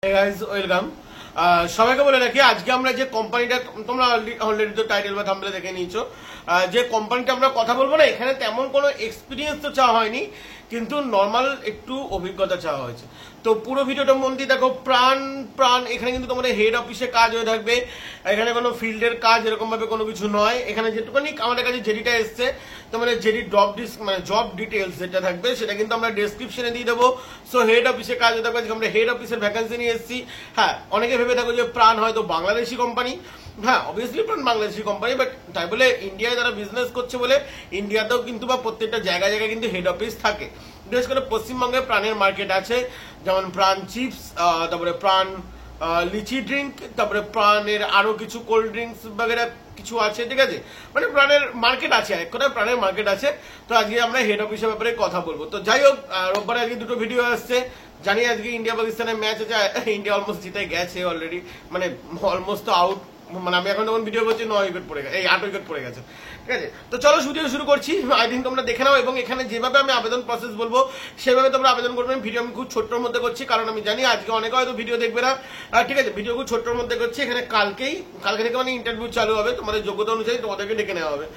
Guys welcome. সবাইকে বলে রাখি, আজকে আমরা যে কোম্পানিটা, তোমরা অলরেডি তো টাইটেল বা থাম্বনেলে দেখে নিয়েছো, যে কোম্পানিটা আমরা কথা বলবো না, এখানে তেমন কোনো এক্সপিরিয়েন্স তো চাওয়া হয়নি, কিন্তু নর্মাল একটু অভিজ্ঞতা চাওয়া হয়েছে। তো পুরো ভিডিওটা মন দিয়ে দেখো, প্রাণ প্রাণ। এখানে কিন্তু তোমাদের হেড অফিসে কাজ হয়ে থাকবে, এখানে কোনো ফিল্ডের কাজ এরকম ভাবে কোনো কিছু নয়। এখানে যেটুকুনি আমাদের কাছে জেডিটা এসছে, তোমাদের জেডি জব ডিটেলস যেটা থাকবে সেটা কিন্তু আমরা ডেসক্রিপশনে দিয়ে দেবো। সো হেড অফিসে কাজ হয়ে থাকবে, আমরা হেড অফিসের ভ্যাকেন্সি নিয়ে এসেছি। হ্যাঁ, অনেকে ভেবে থাকো যে প্রাণ হয়তো বাংলাদেশি কোম্পানি। হ্যাঁ, অবভিয়াসলি প্রাণ বাংলাদেশি কোম্পানি, বাট তাই বলে ইন্ডিয়ায় যারা বিজনেস করছে বলে ইন্ডিয়াতেও কিন্তু বা প্রত্যেকটা জায়গায় জায়গায় কিন্তু হেড অফিস থাকে। বিশেষ করে পশ্চিমবঙ্গে প্রাণের মার্কেট আছে, যেমন প্রাণ চিপস, তারপরে প্রাণ লিচি ড্রিঙ্ক, তারপরে প্রাণের আরো কিছু কোল্ড ড্রিঙ্কস বাগেরা কিছু আছে, ঠিক আছে। মানে প্রাণের মার্কেট আছে, এক কথায় প্রাণের মার্কেট আছে। তো আজকে আমরা হেড অফিসের ব্যাপারে কথা বলবো। তো যাই হোক, রোববারে আজকে দুটো ভিডিও আসছে। জানি আজকে ইন্ডিয়া পাকিস্তানের ম্যাচ আছে, ইন্ডিয়া অলমোস্ট জিতে গেছে অলরেডি, মানে অলমোস্ট তো আউট। মানে আমি এখন যখন ভিডিও করছি 9 উইকেট পড়ে গেছে, এই 8 উইকেট পড়ে গেছে, ঠিক আছে। তো চলো ভিডিও শুরু করছি। আই থিঙ্ক তোমরা দেখে নাও, এবং এখানে যেভাবে আমি আবেদন প্রসেস বলবো সেভাবে তোমরা আবেদন করবেন। ভিডিও আমি খুব ছোট্টর মধ্যে করছি, কারণ আমি জানি আজকে অনেকে হয়তো ভিডিও দেখবে না, ঠিক আছে। ভিডিও খুব ছোট্টর মধ্যে করছি। এখানে কালকে থেকে মানে ইন্টারভিউ চালু হবে, তোমাদের যোগ্যতা অনুযায়ী তোমাদেরকে ডেকে নেওয়া হবে।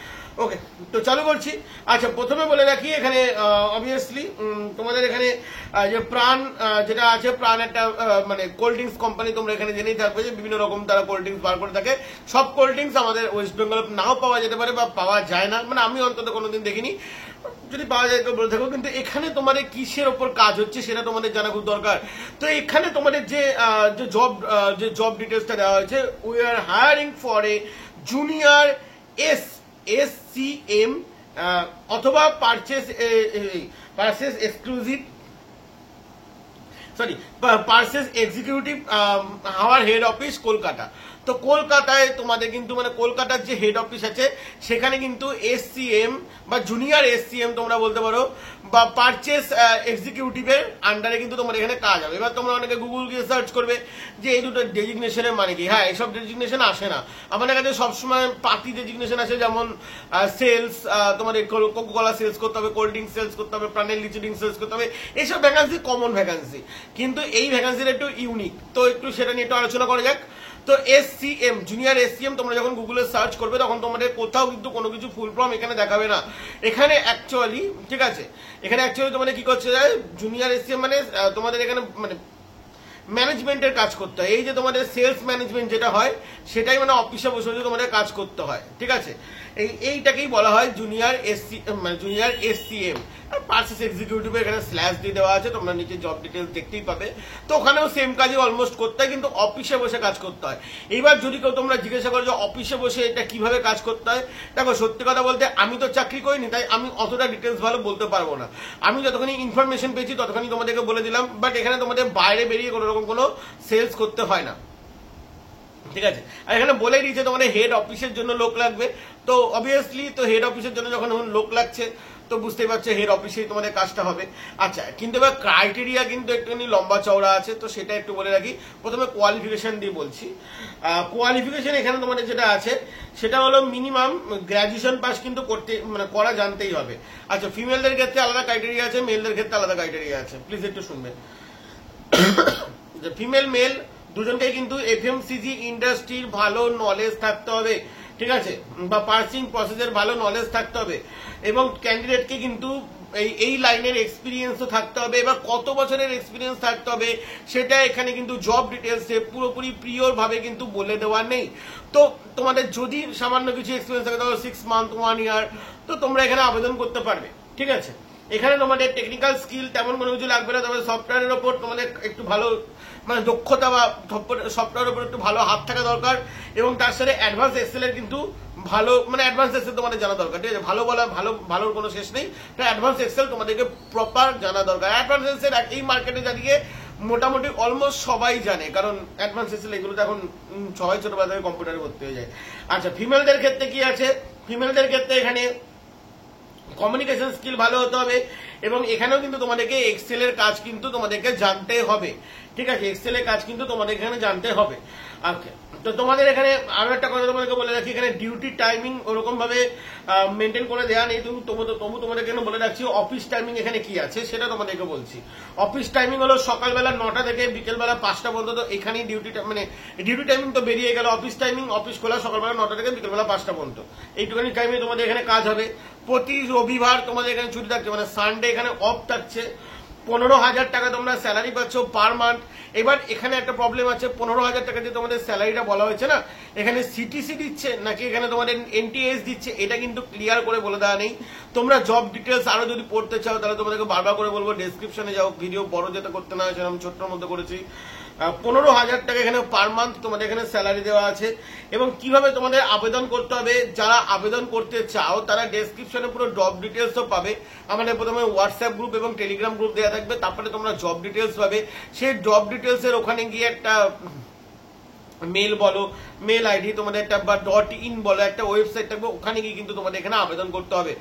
ওকে, তো চালু করছি। আচ্ছা, প্রথমে বলে রাখি, এখানে অবভিয়াসলি তোমাদের এখানে যে প্রাণ যেটা আছে, প্রাণ একটা মানে কোল্ড ড্রিঙ্কস কোম্পানি। তোমরা এখানে জেনেই থাকবে যে বিভিন্ন রকম তারা কোল্ড ড্রিঙ্কস বার করে থাকে। সব কোল্ড ড্রিঙ্কস আমাদের ওয়েস্ট বেঙ্গল নাও পাওয়া যেতে পারে বা পাওয়া যায় না, মানে আমি অন্তত কোনোদিন দেখিনি। যদি পাওয়া যায় তো বলে থাকো। কিন্তু এখানে তোমাদের কিসের ওপর কাজ হচ্ছে সেটা তোমাদের জানা খুব দরকার। তো এখানে তোমাদের যে জব ডিটেলসটা দেওয়া হয়েছে, we are hiring for a junior SCM অথবা purchase executive, our head office Kolkata. তো কলকাতায় তোমাদের কিন্তু মানে কলকাতার যে হেড অফিস আছে সেখানে কিন্তু SCM বা জুনিয়র SCM তোমরা বলতে পারো, বা পারচেস এক্সিকিউটিভের আন্ডারে কিন্তু তোমার এখানে কাজ হবে। এবার তোমরা অনেকে গুগল গিয়ে সার্চ করবে যে এই দুটো ডেজিগনেশনের মানে কি। হ্যাঁ, এইসব ডেজিগনেশন আসে না আমাদের কাছে সবসময়। পার্টি ডেজিগনেশন আসে, যেমন সেলস, তোমাদের কোকোকোলা সেলস করতে হবে, কোল্ড ড্রিঙ্ক সেলস করতে হবে, প্রাণের লিচি ড্রিঙ্ক সেলস করতে হবে। এইসব ভ্যাকান্সি কমন ভ্যাকান্সি, কিন্তু এই ভ্যাকান্সিটা একটু ইউনিক। তো একটু সেটা নিয়ে একটু আলোচনা করা যাক। তো SCM জুনিয়র SCM তোমরা যখন গুগলে সার্চ করবে তখন তোমাদের কোথাও কিন্তু কোনো কিছু ফুল ফর্ম এখানে দেখাবে না। এখানে অ্যাকচুয়ালি, ঠিক আছে, এখানে অ্যাকচুয়ালি তোমাদের কি করছে যায়, জুনিয়র SCM মানে তোমাদের এখানে মানে ম্যানেজমেন্টের কাজ করতে হয়। এই যে তোমাদের সেলস ম্যানেজমেন্ট যেটা হয় সেটাই মানে অফিসে বসে বসে তোমাদের কাজ করতে হয়, ঠিক আছে। এইটাকেই বলা হয় জুনিয়র SCM। আর পারচেস এক্সিকিউটিভ এখানে স্ল্যাশ দিয়ে দেওয়া আছে, তোমরা নিচে জব ডিটেলস দেখতেই পাবে। তো ওখানেও সেম কাজই অলমোস্ট করতে হয়, কিন্তু অফিসে বসে কাজ করতে হয়। এইবার যদি কেউ তোমরা জিজ্ঞাসা করো যে অফিসে বসে এটা কিভাবে কাজ করতে হয়, দেখো সত্যি কথা বলতে আমি তো চাকরি করিনি, তাই আমি অতটা ডিটেলস ভালো বলতে পারবো না। আমি যতখানি ইনফরমেশন পেয়েছি ততখানি তোমাদেরকে বলে দিলাম। বাট এখানে তোমাদের বাইরে বেরিয়ে কোনো রকম কোনো সেলস করতে হয় না, ঠিক আছে। আর এখানে বলেই দিয়েছে তোমাদের হেড অফিসের জন্য লোক লাগবে। তো অবভিয়াসলি তো হেড অফিসের জন্য যখন লোক লাগছে তো বুঝতেই পারছো হেড অফিসেই তোমাদের কাজটা হবে। আচ্ছা, কিন্তু এবার ক্রাইটেরিয়া কিন্তু একটুখানি লম্বা চওড়া আছে, তো সেটা একটু বলে রাখি। প্রথমে কোয়ালিফিকেশন দিয়ে বলছি। কোয়ালিফিকেশন এখানে তোমাদের যেটা আছে সেটা হলো মিনিমাম গ্র্যাজুয়েশন পাস কিন্তু করতে মানে করা জানতেই হবে। আচ্ছা, ফিমেলদের ক্ষেত্রে আলাদা ক্রাইটেরিয়া আছে, মেলদের ক্ষেত্রে আলাদা ক্রাইটেরিয়া আছে। প্লিজ একটু শুনবেন। ফিমেল মেল দুজনকেই কিন্তু FMCG ইন্ডাস্ট্রির ভালো নলেজ থাকতে হবে, ঠিক আছে, বা পার্সিং প্রসেসের ভালো নলেজ থাকতে হবে, এবং ক্যান্ডিডেটকে কিন্তু এই লাইনের এক্সপিরিয়েন্সও থাকতে হবে। এবার কত বছরের এক্সপিরিয়েন্স থাকতে হবে সেটা এখানে কিন্তু জব ডিটেলসে পুরোপুরি প্রিয়র ভাবে কিন্তু বলে দেওয়া নেই। তো তোমাদের যদি সামান্য কিছু এক্সপিরিয়েন্স থাকে, ধরো 6 মান্থ 1 ইয়ার, তো তোমরা এখানে আবেদন করতে পারবে, ঠিক আছে। এখানে তোমাদের টেকনিক্যাল স্কিল তেমন কোনো কিছু লাগবে না, তবে সফটওয়্যারের ওপর তোমাদের একটু ভালো মানে দক্ষতা বা সফটওয়্যারের উপর একটু ভালো হাত থাকা দরকার, এবং তার সাথে অ্যাডভান্স এক্সেলের কিন্তু ভালো মানে অ্যাডভান্স এক্সেল তোমাদের জানা দরকার, ঠিক আছে। ভালোর কোনো শেষ নেই, অ্যাডভান্স এক্সেল তোমাদেরকে প্রপার জানা দরকার। অ্যাডভান্স এক্সেল এই মার্কেটে যাদিকে মোটামুটি অলমোস্ট সবাই জানে, কারণ অ্যাডভান্স এক্সেল এগুলো তো এখন সবাই ছোটবেলা থেকে কম্পিউটারে ভর্তি হয়ে যায়। আচ্ছা, ফিমেলদের ক্ষেত্রে কি আছে? ফিমেলদের ক্ষেত্রে এখানে কমিউনিকেশন স্কিল ভালো হতে হবে, এবং এখানেও কিন্তু তোমাদেরকে এক্সেলের কাজ কিন্তু তোমাদেরকে জানতে হবে, ঠিক আছে, এক্সেলের কাজ কিন্তু তোমাদের এখানে জানতে হবে। ওকে, তো তোমাদের এখানে আরো একটা কথা তোমাদেরকে বলে রাখি, এখানে ডিউটি টাইমিং ওরকম ভাবে মেনটেন করে দেওয়া নেই, তবু তোমাদের এখানে বলে রাখছি অফিস টাইমিং এখানে কি আছে সেটা তোমাদেরকে বলছি। অফিস টাইমিং হলো সকালবেলা 9টা থেকে বিকেলবেলা 5টা পর্যন্ত, এখানেই ডিউটি মানে ডিউটি টাইমিং তো বেরিয়ে গেল, অফিস টাইমিং, অফিস খোলা সকালবেলা 9টা থেকে বিকেলবেলা 5টা পর্যন্ত, এইটুখানি টাইমে তোমাদের এখানে কাজ হবে। প্রতি রবিবার তোমাদের এখানে ছুটি থাকছে, মানে সানডে এখানে অফ থাকছে। 15,000 টাকা তোমরা স্যালারি পাচ্ছ পার মান্থ। এবার এখানে একটা প্রবলেম আছে, 15,000 টাকা যে তোমাদের স্যালারিটা বলা হয়েছে না, এখানে সিটিসি দিচ্ছে নাকি এখানে তোমাদের এনটিএস দিচ্ছে এটা কিন্তু ক্লিয়ার করে বলে দেওয়া নেই। তোমরা জব ডিটেলস আরো যদি পড়তে চাও তাহলে তোমাদেরকে বারবার করে বলবো ডেসক্রিপশনে যাও, ভিডিও বড় যেতে করতে না হয় সেরকম ছোট্টর মধ্যে করেছি। 15,000 টাকা এখানে পার মান্থ তোমাদের এখানে স্যালারি দেওয়া আছে। এবং কিভাবে তোমাদের আবেদন করতে হবে, যারা আবেদন করতে চাও তারা ডেসক্রিপশনে পুরো জব ডিটেলসও পাবে। আমাদের প্রথমে হোয়াটসঅ্যাপ গ্রুপ এবং টেলিগ্রাম গ্রুপ দেওয়া থাকবে, তারপরে তোমরা জব ডিটেলস পাবে। সেই জব ডিটেলসের ওখানে গিয়ে একটা মেল বলো, মেল আইডি তোমাদের একটা বা .in বলো, একটা ওয়েবসাইট থাকবে, ওখানে গিয়ে কিন্তু তোমাদের এখানে আবেদন করতে হবে।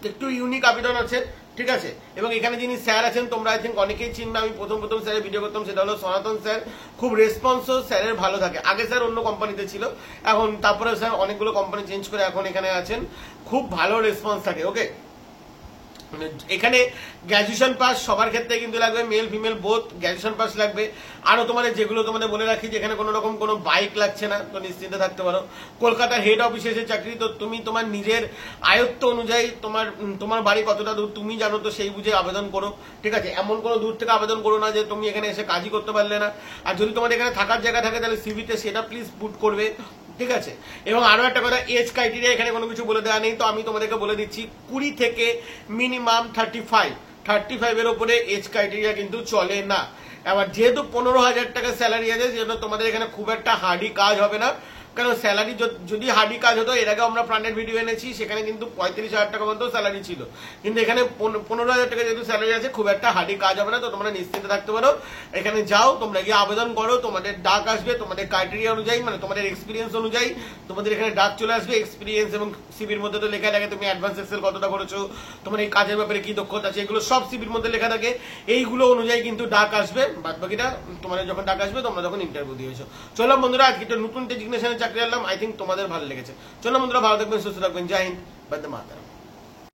একটু ইউনিক আবেদন আছে, ঠিক আছে। এবং এখানে যিনি স্যার আছেন তোমরা আই থিঙ্ক অনেকেই চিনবে, আমি প্রথম স্যারের ভিডিও করতাম, সেটা হলো সনাতন স্যার। খুব রেসপন্সও স্যারের ভালো থাকে। আগে স্যার অন্য কোম্পানিতে ছিল, এখন তারপরে স্যার অনেকগুলো কোম্পানি চেঞ্জ করে এখন এখানে আছেন, খুব ভালো রেসপন্স থাকে। ওকে, এখানে গ্র্যাজুয়েশন পাস সবার ক্ষেত্রে কিন্তু লাগবে, male female both graduation pass লাগবে। আরো তোমাদের যেগুলো তোমাদের বলে রাখি যে এখানে কোনো রকম কোনো বাইক লাগছে না, তো নিশ্চিন্তে থাকতে পারো। কলকাতার হেড অফিসে এসে চাকরি, তো তুমি তোমার নিজের আয়ত্ত অনুযায়ী তোমার বাড়ি কতটা দূর তুমি জানো, তো সেই বুঝে আবেদন করো, ঠিক আছে। এমন কোনো দূর থেকে আবেদন করো না যে তুমি এখানে এসে কাজই করতে পারলে না। আর যদি তোমার এখানে থাকার জায়গা থাকে তাহলে সিভিতে সেটা প্লিজ পুট করবে, ঠিক আছে। এবং আরো একটা কথা, এজ ক্রাইটেরিয়া এখানে কোনো কিছু বলে দেওয়া নেই, তো আমি তোমাদেরকে বলে দিচ্ছি 20 থেকে মিনিমাম 35 এর উপরে এজ ক্রাইটেরিয়া কিন্তু চলে না। এবার যেহেতু 15,000 টাকা স্যালারি আছে, সেজন্য তোমাদের এখানে খুব একটা হার্ডি কাজ হবে না। কারণ স্যালারি যদি হার্ডি কাজ হতো, এর আগে আমরা প্রাণের ভিডিও এনেছি, সেখানে কিন্তু 35,000 টাকা পর্যন্ত স্যালারি ছিল, কিন্তু এখানে 15,000 টাকা যেহেতু স্যালারি আছে, খুব একটা হার্ডি কাজ হবে না। তো তোমরা নিশ্চিন্তে থাকতে পারো, এখানে যাও, তোমরা গিয়ে আবেদন করো, তোমাদের ডাক আসবে, তোমাদের ক্রাইটেরিয়া অনুযায়ী, মানে তোমাদের এক্সপিরিয়েন্স অনুযায়ী তোমাদের এখানে ডাক চলে আসবে। এক্সপিরিয়েন্স এবং সিভির মধ্যে তো লেখা থাকে তুমি অ্যাডভান্স এক্সেল কতটা করেছো, তোমার এই কাজের ব্যাপারে কি দক্ষতা আছে, এগুলো সব সিভির মধ্যে লেখা থাকে। এইগুলো অনুযায়ী কিন্তু ডাক আসবে, বাদ বাকিটা তোমাদের যখন ডাক আসবে তোমরা যখন ইন্টারভিউ দিয়েছো। চলো বন্ধুরা, আজকে একটা নতুন ডেজিগনেশনে চাকরি আনলাম, আই থিঙ্ক তোমাদের ভালো লেগেছে। চলো বন্ধুরা, ভালো থাকবেন, সুস্থ থাকবেন, জয় হিন্দ, বন্দে মাতরম।